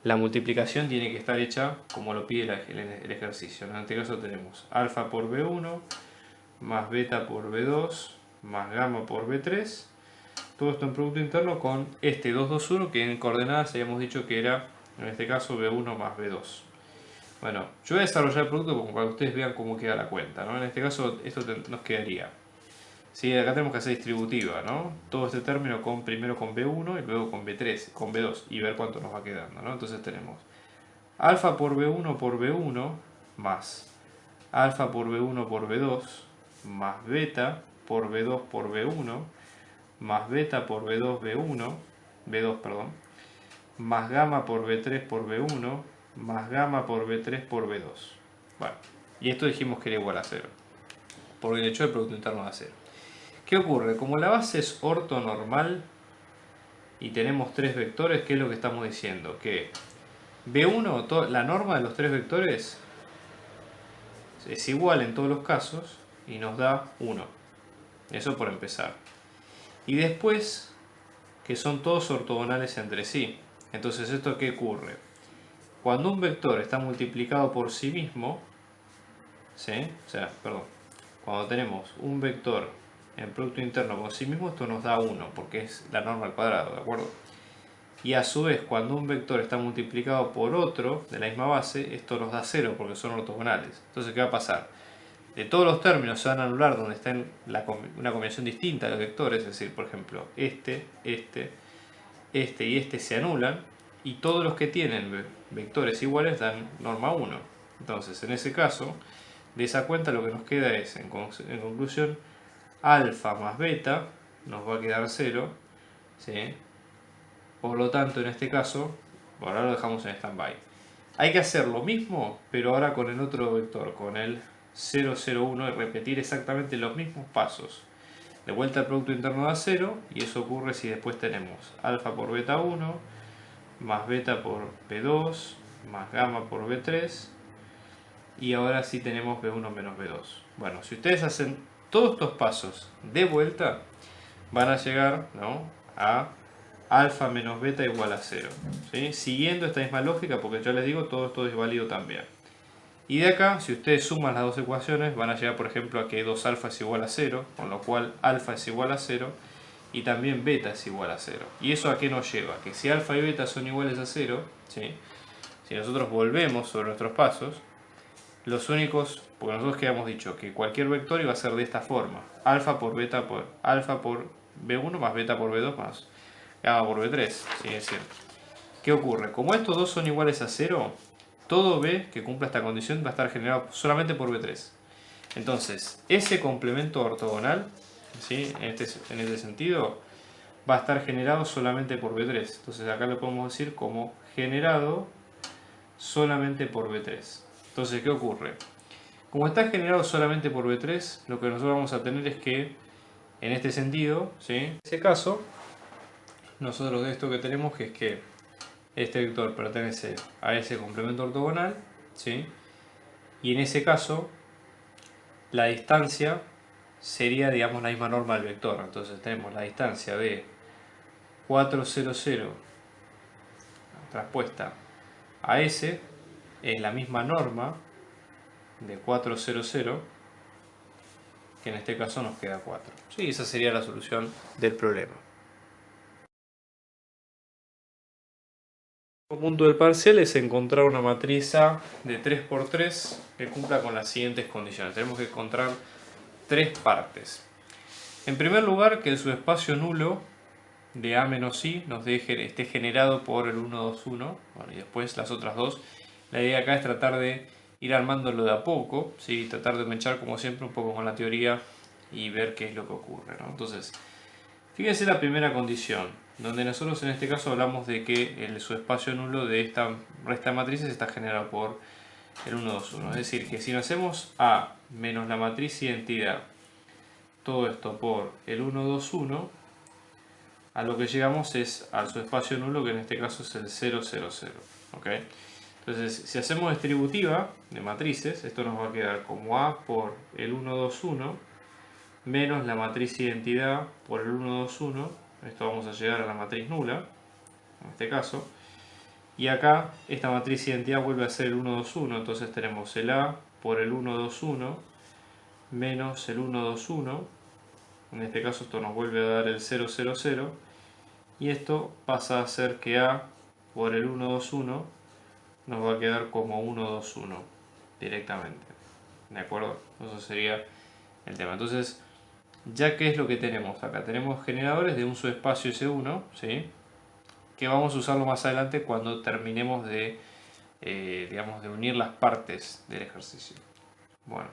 la multiplicación tiene que estar hecha como lo pide el ejercicio. En este caso tenemos alfa por B1, más beta por B2, más gamma por B3. Todo esto en producto interno con este 2, 2, 1, que en coordenadas habíamos dicho que era, en este caso, B1 más B2. Bueno, yo voy a desarrollar el producto como para que ustedes vean cómo queda la cuenta, ¿no? En este caso, esto nos quedaría. Sí, acá tenemos que hacer distributiva, ¿no? Todo este término primero con B1 y luego con B3, con B2 y ver cuánto nos va quedando, ¿no? Entonces tenemos alfa por B1 más alfa por B1 por B2 más beta por B2 por B1 más beta por B2 B2, perdón, más gamma por B3 por B1 más gamma por B3 por B2. Bueno, y esto dijimos que era igual a 0. por el hecho del producto interno de A0. ¿Qué ocurre? Como la base es ortonormal y tenemos tres vectores, ¿qué es lo que estamos diciendo? Que B1, la norma de los tres vectores es igual en todos los casos y nos da 1. Eso por empezar. Y después, que son todos ortogonales entre sí. Entonces, ¿esto qué ocurre? Cuando un vector está multiplicado por sí mismo, ¿sí? Cuando tenemos un vector en producto interno por sí mismo, esto nos da 1, porque es la norma al cuadrado, ¿de acuerdo? Y a su vez, cuando un vector está multiplicado por otro de la misma base, esto nos da 0, porque son ortogonales. Entonces, ¿qué va a pasar? De todos los términos se van a anular donde está una combinación distinta de vectores, es decir, por ejemplo, este y este se anulan, y todos los que tienen vectores iguales dan norma 1. Entonces, en ese caso, de esa cuenta lo que nos queda es, en conclusión, alfa más beta nos va a quedar 0, ¿sí? Por lo tanto, en este caso, por ahora lo dejamos en stand-by. Hay que hacer lo mismo, pero ahora con el otro vector, con el 0, 0, 1, y repetir exactamente los mismos pasos. De vuelta al producto interno da 0, y eso ocurre si después tenemos alfa por beta 1, más beta por B2, más gamma por B3, y ahora sí tenemos B1 menos B2. Bueno, si ustedes hacen todos estos pasos de vuelta, van a llegar, ¿no?, a alfa menos beta igual a 0, ¿sí? Siguiendo esta misma lógica, porque ya les digo, todo esto es válido también. Y de acá, si ustedes suman las dos ecuaciones, van a llegar, por ejemplo, a que 2 alfa es igual a 0, con lo cual alfa es igual a 0, y también beta es igual a 0. ¿Y eso a qué nos lleva? Que si alfa y beta son iguales a 0, ¿sí?, si nosotros volvemos sobre nuestros pasos, los únicos, porque nosotros que habíamos dicho que cualquier vector iba a ser de esta forma: alfa por B1 más beta por B2 más gamma por B3, ¿sí? Es cierto. ¿Qué ocurre? Como estos dos son iguales a 0, todo B que cumpla esta condición va a estar generado solamente por B3. Entonces, ese complemento ortogonal, ¿sí?, en este sentido, va a estar generado solamente por B3. Entonces acá lo podemos decir como generado solamente por B3. Entonces, ¿qué ocurre? Como está generado solamente por B3, lo que nosotros vamos a tener es que, en este sentido, ¿sí?, en ese caso, nosotros de esto que tenemos es que este vector pertenece a ese complemento ortogonal, ¿sí?, y en ese caso la distancia sería, digamos, la misma norma del vector. Entonces tenemos la distancia de 4, 0, 0 transpuesta a S, es la misma norma de 4, 0, 0, que en este caso nos queda 4. Sí, esa sería la solución del problema. El punto del parcial es encontrar una matriz A de 3×3 que cumpla con las siguientes condiciones. Tenemos que encontrar tres partes. En primer lugar, que el subespacio nulo de A menos I esté generado por el 1, 2, 1. Bueno, y después las otras dos. La idea acá es tratar de ir armándolo de a poco, ¿sí?, tratar de mechar como siempre un poco con la teoría y ver qué es lo que ocurre, ¿no? Entonces, fíjense la primera condición, donde nosotros en este caso hablamos de que el subespacio nulo de esta resta de matrices está generado por el 1, 2, 1. Es decir, que si no hacemos A menos la matriz identidad, todo esto por el 1, 2, 1, a lo que llegamos es al subespacio nulo, que en este caso es el 0, 0, 0. ¿Okay? Entonces, si hacemos distributiva de matrices, esto nos va a quedar como A por el 1, 2, 1, menos la matriz identidad por el 1, 2, 1. Esto vamos a llegar a la matriz nula, en este caso. Y acá, esta matriz identidad vuelve a ser el 1, 2, 1. Entonces tenemos el A por el 1, 2, 1, menos el 1, 2, 1. En este caso esto nos vuelve a dar el 0, 0, 0. Y esto pasa a ser que A por el 1, 2, 1 nos va a quedar como 1, 2, 1 directamente. ¿De acuerdo? Eso sería el tema. Entonces, ya que es lo que tenemos acá, tenemos generadores de un subespacio S1, ¿sí?, que vamos a usarlo más adelante cuando terminemos de, digamos, de unir las partes del ejercicio. Bueno,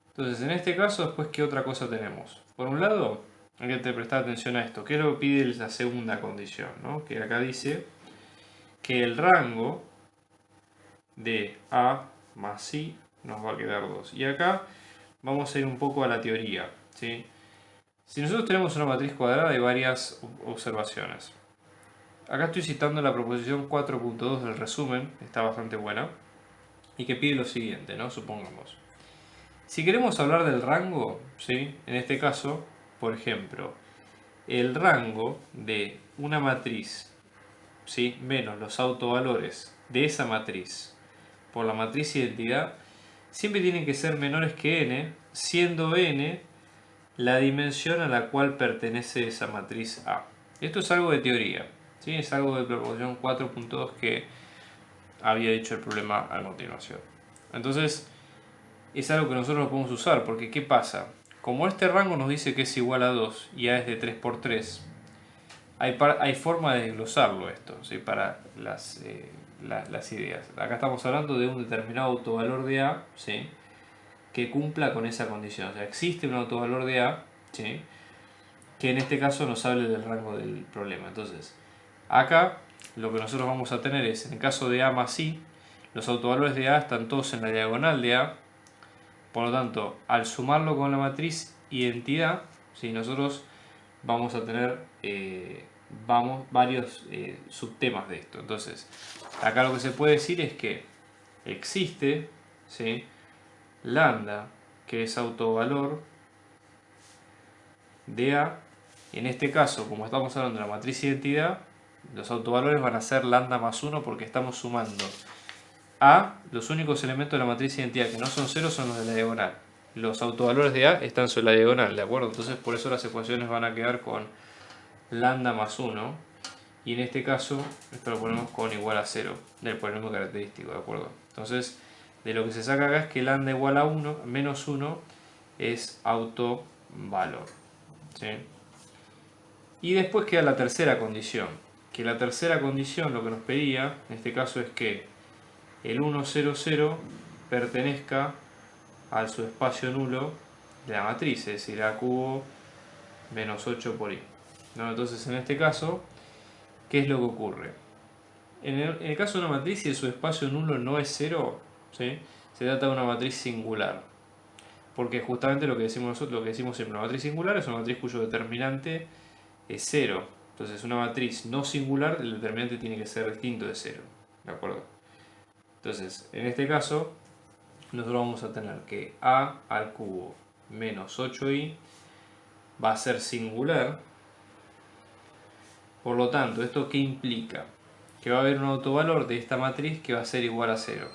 entonces en este caso, después, ¿qué otra cosa tenemos? Por un lado, hay que prestar atención a esto. ¿Qué es lo que pide la segunda condición, ¿no? Que acá dice que el rango de A más I nos va a quedar 2. Y acá vamos a ir un poco a la teoría, ¿sí? Si nosotros tenemos una matriz cuadrada hay varias observaciones. Acá estoy citando la proposición 4.2 del resumen, está bastante buena, y que pide lo siguiente, ¿no? Supongamos. Si queremos hablar del rango, ¿sí? En este caso, por ejemplo, el rango de una matriz, ¿sí? Menos los autovalores de esa matriz por la matriz identidad, siempre tienen que ser menores que n, siendo n la dimensión a la cual pertenece esa matriz A. Esto es algo de teoría, ¿sí? Es algo de proposición 4.2 que había dicho el problema a continuación. Entonces, es algo que nosotros lo podemos usar, porque ¿qué pasa? Como este rango nos dice que es igual a 2 y A es de 3 por 3, hay forma de desglosarlo esto, ¿sí? Para las ideas. Acá estamos hablando de un determinado autovalor de A, ¿sí? Que cumpla con esa condición. O sea, existe un autovalor de A, ¿sí? Que en este caso nos hable del rango del problema. Entonces, acá lo que nosotros vamos a tener es, en el caso de A más I, los autovalores de A están todos en la diagonal de A. Por lo tanto, al sumarlo con la matriz identidad, ¿sí? Nosotros vamos a tener varios subtemas de esto. Entonces, acá lo que se puede decir es que existe, ¿sí? Lambda, que es autovalor de A. En este caso, como estamos hablando de la matriz identidad, los autovalores van a ser lambda más 1 porque estamos sumando A. Los únicos elementos de la matriz identidad que no son 0 son los de la diagonal. Los autovalores de A están sobre la diagonal, ¿de acuerdo? Entonces por eso las ecuaciones van a quedar con lambda más 1. Y en este caso, esto lo ponemos con igual a 0 del polinomio característico, ¿de acuerdo? Entonces, de lo que se saca acá es que lambda igual a 1, menos 1 es autovalor, ¿sí? Y después queda la tercera condición. Que la tercera condición lo que nos pedía, en este caso, es que el 1, 0, 0 pertenezca al subespacio nulo de la matriz, es decir, A cubo menos 8 por I, ¿no? Entonces, en este caso, ¿qué es lo que ocurre? En el caso de una matriz, si el subespacio nulo no es 0, ¿sí? Se trata de una matriz singular. Porque justamente lo que decimos nosotros, lo que decimos siempre, una matriz singular es una matriz cuyo determinante es 0. Entonces, una matriz no singular, el determinante tiene que ser distinto de 0. ¿De acuerdo? Entonces, en este caso, nosotros vamos a tener que A al cubo menos 8i va a ser singular. Por lo tanto, ¿esto qué implica? Que va a haber un autovalor de esta matriz que va a ser igual a 0.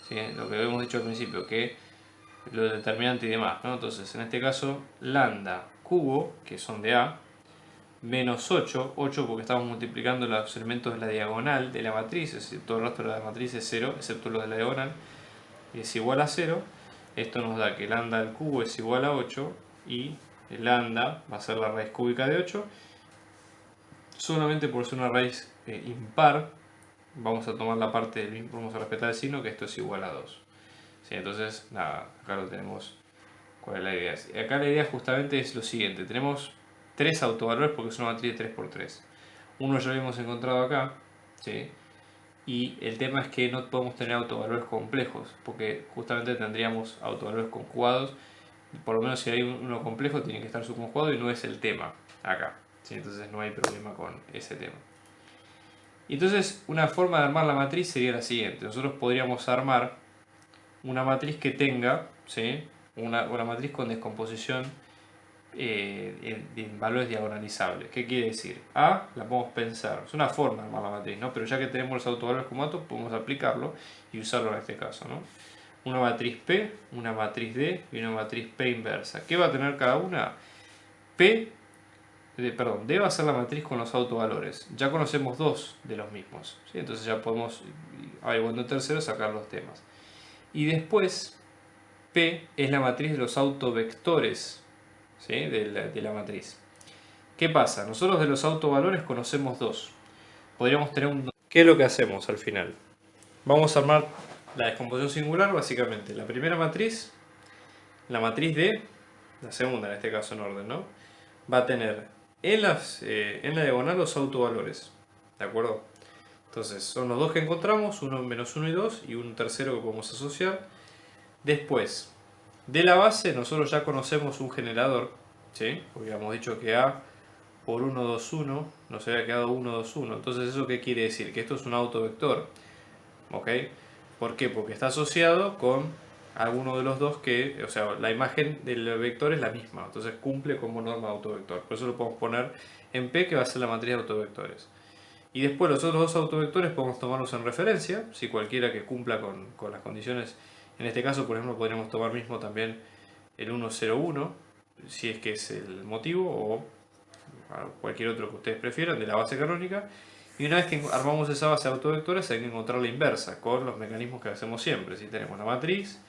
¿Sí? Lo que habíamos dicho al principio, que lo determinante y demás, ¿no? Entonces, en este caso, lambda cubo, que son de A, menos 8 porque estamos multiplicando los elementos de la diagonal de la matriz, es decir, todo el resto de la matriz es 0, excepto los de la diagonal, es igual a 0. Esto nos da que lambda al cubo es igual a 8 y el lambda va a ser la raíz cúbica de 8. Solamente por ser una raíz impar, vamos a tomar la parte del mismo, vamos a respetar el signo, que esto es igual a 2. ¿Sí? Entonces, nada, acá lo tenemos. ¿Cuál es la idea? Acá la idea justamente es lo siguiente. Tenemos 3 autovalores porque es una matriz de 3×3. Uno ya lo hemos encontrado acá, ¿sí? Y el tema es que no podemos tener autovalores complejos, porque justamente tendríamos autovalores conjugados. Por lo menos si hay uno complejo tiene que estar subconjugado y no es el tema acá, ¿sí? Entonces no hay problema con ese tema. Y entonces una forma de armar la matriz sería la siguiente. Nosotros podríamos armar una matriz que tenga, ¿sí? una matriz con descomposición en valores diagonalizables. ¿Qué quiere decir? A la podemos pensar, es una forma de armar la matriz, ¿no? Pero ya que tenemos los autovalores como datos, podemos aplicarlo y usarlo en este caso, ¿no? Una matriz P, una matriz D y una matriz P inversa. ¿Qué va a tener cada una? D va a ser la matriz con los autovalores. Ya conocemos dos de los mismos, ¿sí? Entonces ya podemos, igual tercero, sacar los temas. Y después, P es la matriz de los autovectores, ¿sí? de la matriz. ¿Qué pasa? Nosotros de los autovalores conocemos dos. Podríamos tener un... ¿Qué es lo que hacemos al final? Vamos a armar la descomposición singular, básicamente. La primera matriz, la matriz D, la segunda en este caso en orden, ¿no? Va a tener en la diagonal los autovalores, ¿de acuerdo? Entonces son los dos que encontramos, uno menos 1 y 2 y un tercero que podemos asociar. Después, De la base nosotros ya conocemos un generador, ¿sí? Porque habíamos dicho que A por 1, 2, 1 nos había quedado 1, 2, 1. Entonces, ¿eso qué quiere decir? Que esto es un autovector. ¿Ok? ¿Por qué? Porque está asociado con alguno de los dos que, o sea, la imagen del vector es la misma. Entonces cumple como norma de autovector. Por eso lo podemos poner en P, que va a ser la matriz de autovectores. Y después los otros dos autovectores podemos tomarlos en referencia, si cualquiera que cumpla con las condiciones. En este caso, por ejemplo, podríamos tomar mismo también el 1, 0, 1, si es que es el motivo, o cualquier otro que ustedes prefieran, de la base canónica. Y una vez que armamos esa base de autovectores, hay que encontrar la inversa, con los mecanismos que hacemos siempre. Si tenemos la matriz,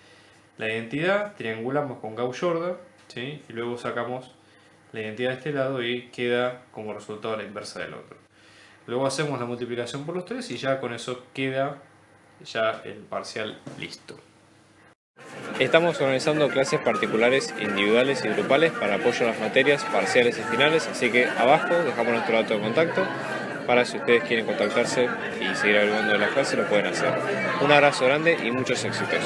la identidad, triangulamos con Gauss-Jordan, ¿sí? Y luego sacamos la identidad de este lado y queda como resultado la inversa del otro. Luego hacemos la multiplicación por los tres y ya con eso queda ya el parcial listo. Estamos organizando clases particulares, individuales y grupales para apoyo a las materias parciales y finales, así que abajo dejamos nuestro dato de contacto para si ustedes quieren contactarse y seguir averiguando de las clases lo pueden hacer. Un abrazo grande y muchos éxitos.